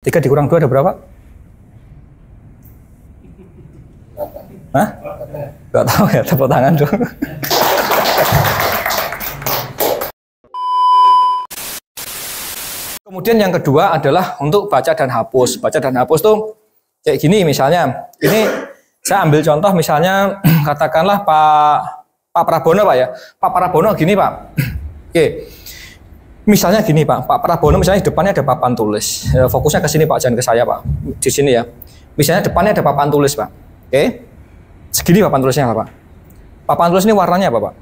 3 dikurang 2 ada berapa? Hah? Gak tahu ya, tepuk tangan dong. Kemudian yang kedua adalah untuk baca dan hapus. Baca dan hapus tuh kayak gini misalnya. Ini saya ambil contoh misalnya katakanlah Pak Prabono Pak ya. Pak Prabono gini Pak. Oke. Misalnya gini Pak. Pak Prabono misalnya di depannya ada papan tulis. Fokusnya ke sini Pak, jangan ke saya Pak. Di sini ya. Misalnya depannya ada papan tulis Pak. Oke. Segini papan tulisnya Pak. Papan tulis ini warnanya apa Pak?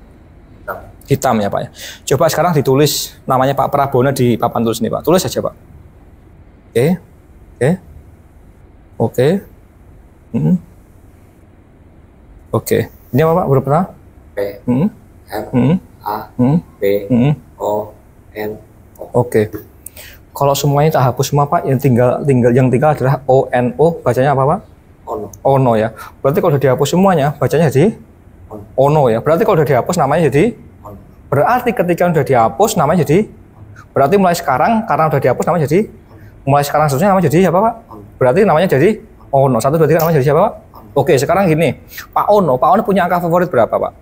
Hitam ya Pak ya. Coba sekarang ditulis namanya Pak Prabono di papan tulis ini Pak. Tulis saja Pak. Oke. Oke. Oke. Oke. Ini apa Pak? Huruf apa? P R A B O N O. Oke. Kalau semuanya tak hapus semua Pak, yang tinggal adalah O N O, bacanya apa Pak? Ono. Ono ya. Berarti kalau sudah dihapus semuanya, bacanya jadi Ono ya. Berarti kalau sudah dihapus namanya jadi Ono. Berarti ketika sudah dihapus namanya jadi berarti mulai sekarang karena sudah dihapus namanya jadi mulai sekarang seterusnya namanya jadi apa Pak? Berarti namanya jadi Ono. 1 2 3 namanya jadi siapa Pak? Oke, sekarang gini. Pak Ono punya angka favorit berapa Pak?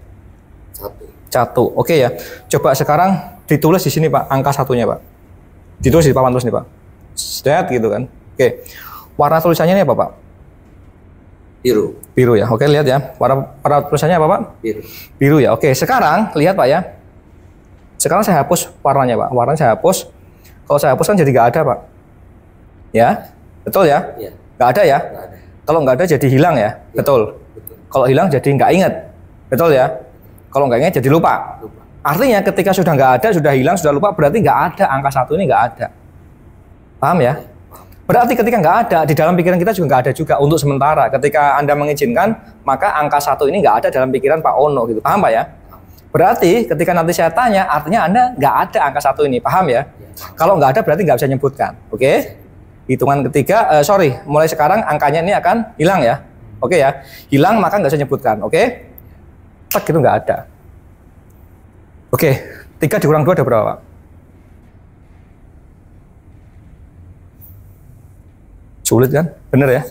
1. Oke ya. Coba sekarang ditulis di sini Pak, angka 1-nya Pak. Ditulis di papan tulis nih Pak. Set gitu kan. Oke. Warna tulisannya ini apa Pak? Biru. Biru ya. Oke, lihat ya. Warna tulisannya apa Pak? Biru. Biru ya. Oke, sekarang lihat Pak ya. Sekarang saya hapus warnanya Pak. Warnanya saya hapus. Kalau saya hapus kan jadi nggak ada Pak. Ya, betul ya? Iya. Nggak ada ya? Nggak ada. Kalau nggak ada jadi hilang ya? Ya, betul. Betul. Kalau hilang jadi nggak inget. Betul ya? Kalau nggak inget jadi lupa. Artinya ketika sudah nggak ada, sudah hilang, sudah lupa, berarti nggak ada. Angka 1 ini nggak ada. Paham ya? Berarti ketika nggak ada, di dalam pikiran kita juga nggak ada juga untuk sementara. Ketika Anda mengizinkan, maka angka 1 ini nggak ada dalam pikiran Pak Ono gitu. Paham Pak ya? Berarti ketika nanti saya tanya, artinya Anda nggak ada angka 1 ini. Paham ya? Kalau nggak ada berarti nggak bisa nyebutkan. Oke? Hitungan ketiga, mulai sekarang angkanya ini akan hilang ya. Oke ya? Hilang maka nggak bisa nyebutkan. Oke? Tak itu nggak ada. Oke, 3 dikurang 2 ada berapa Pak? Sulit kan? Bener ya?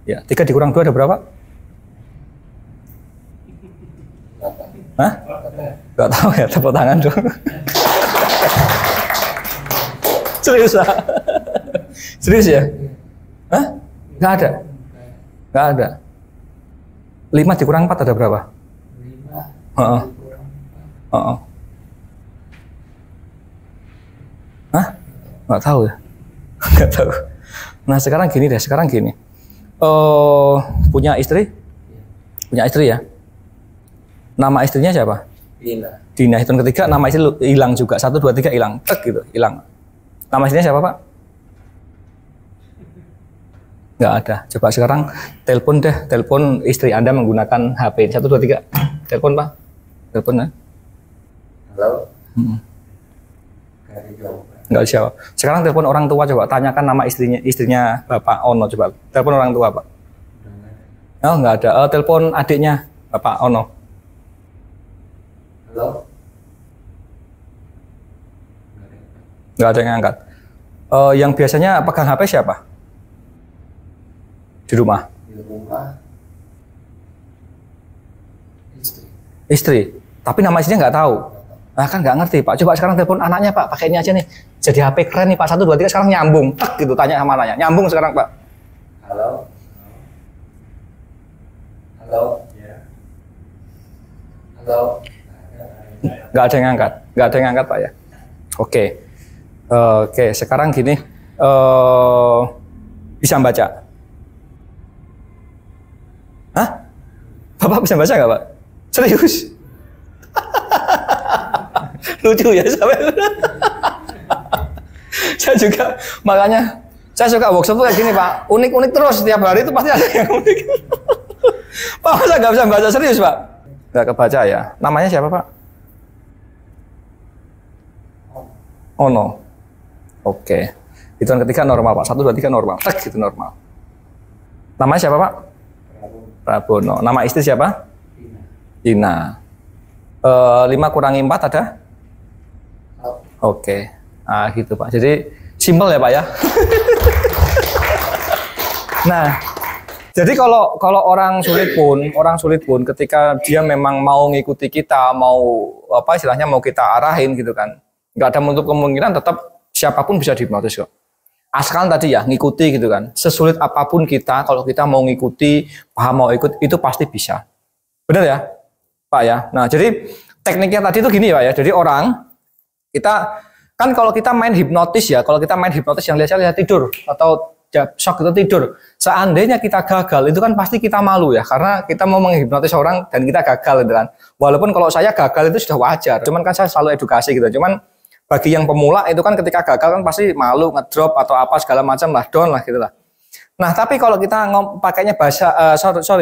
Ya, 3 dikurang 2 ada berapa? Hah? Gak tahu ya, tepuk tangan dong. Serius Pak? Serius ya? Hah? Gak ada? Gak ada. 5 dikurang 4 ada berapa? 5. Hah? Nggak tahu ya? Nggak tahu. Nah sekarang gini deh, punya istri? Punya istri ya? Nama istrinya siapa? Dina. Dina. Hitung ketiga nama istri hilang juga. 1 2 3 hilang. Tek gitu, hilang. Nama istrinya siapa Pak? Nggak ada. Coba sekarang telepon istri Anda menggunakan HP. 1 2 3. Telepon Pak. Telepon ya. Halo. Nggak jawab. Sekarang telepon orang tua coba, tanyakan nama istrinya Bapak Ono coba. Telepon orang tua Pak. Oh nggak ada. Telepon adiknya Bapak Ono. Halo. Nggak ada yang angkat. Yang biasanya pegang HP siapa? Di rumah. Di rumah. Istri. Tapi nama istrinya nggak tahu. Nah kan nggak ngerti Pak. Coba sekarang telepon anaknya Pak. Pakai ini aja nih. Jadi HP keren nih Pak. 1 2 3 sekarang nyambung. Tek gitu tanya sama anaknya. Nyambung sekarang Pak. Halo. Halo. Halo. Nggak ada yang angkat. Nggak ada yang angkat Pak ya. Oke. Oke. Sekarang gini. Bisa baca? Hah? Bapak bisa baca nggak Pak? Serius? Lucu ya sampai. Saya juga makanya saya suka workshop kayak gini Pak, unik-unik terus setiap hari itu pasti ada yang unik. Pak masa nggak bisa baca serius Pak? Nggak kebaca ya. Namanya siapa Pak? Ono. Oke. Hitungan ketiga normal Pak. 1 2 3 normal. Tek gitu normal. Namanya siapa Pak? Prabono. Nama istri siapa? Dina. 5 kurangi 4 ada? Oke. Nah gitu Pak. Jadi simpel ya Pak ya. Nah, jadi kalau orang sulit pun ketika dia memang mau ngikuti kita, mau apa istilahnya mau kita arahin gitu kan, nggak ada menutup kemungkinan tetap siapapun bisa dihipnotis kok. Asalkan tadi ya ngikuti gitu kan. Sesulit apapun kita, kalau kita mau ngikuti, paham mau ikut, itu pasti bisa. Benar ya, Pak ya. Nah, jadi tekniknya tadi itu gini Pak ya. Jadi kita kan kalau kita main hipnotis ya, kalau kita main hipnotis yang lihat tidur atau shock itu tidur. Seandainya kita gagal, itu kan pasti kita malu ya, karena kita mau menghipnotis orang dan kita gagal gitu kan. Walaupun kalau saya gagal itu sudah wajar. Cuman kan saya selalu edukasi gitu. Cuman bagi yang pemula itu kan ketika gagal kan pasti malu, ngedrop atau apa segala macam lah, down lah gitu lah. Nah tapi kalau kita pakainya bahasa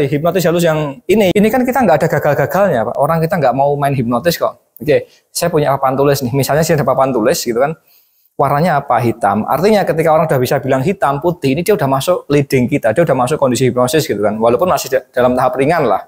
hipnotis halus yang ini kan kita nggak ada gagal-gagalnya Pak. Orang kita nggak mau main hipnotis kok. Oke, saya punya papan tulis nih. Misalnya saya ada papan tulis gitu kan, warnanya apa? Hitam. Artinya ketika orang udah bisa bilang hitam, putih, ini dia udah masuk leading kita, dia udah masuk kondisi hipnosis gitu kan. Walaupun masih dalam tahap ringan lah.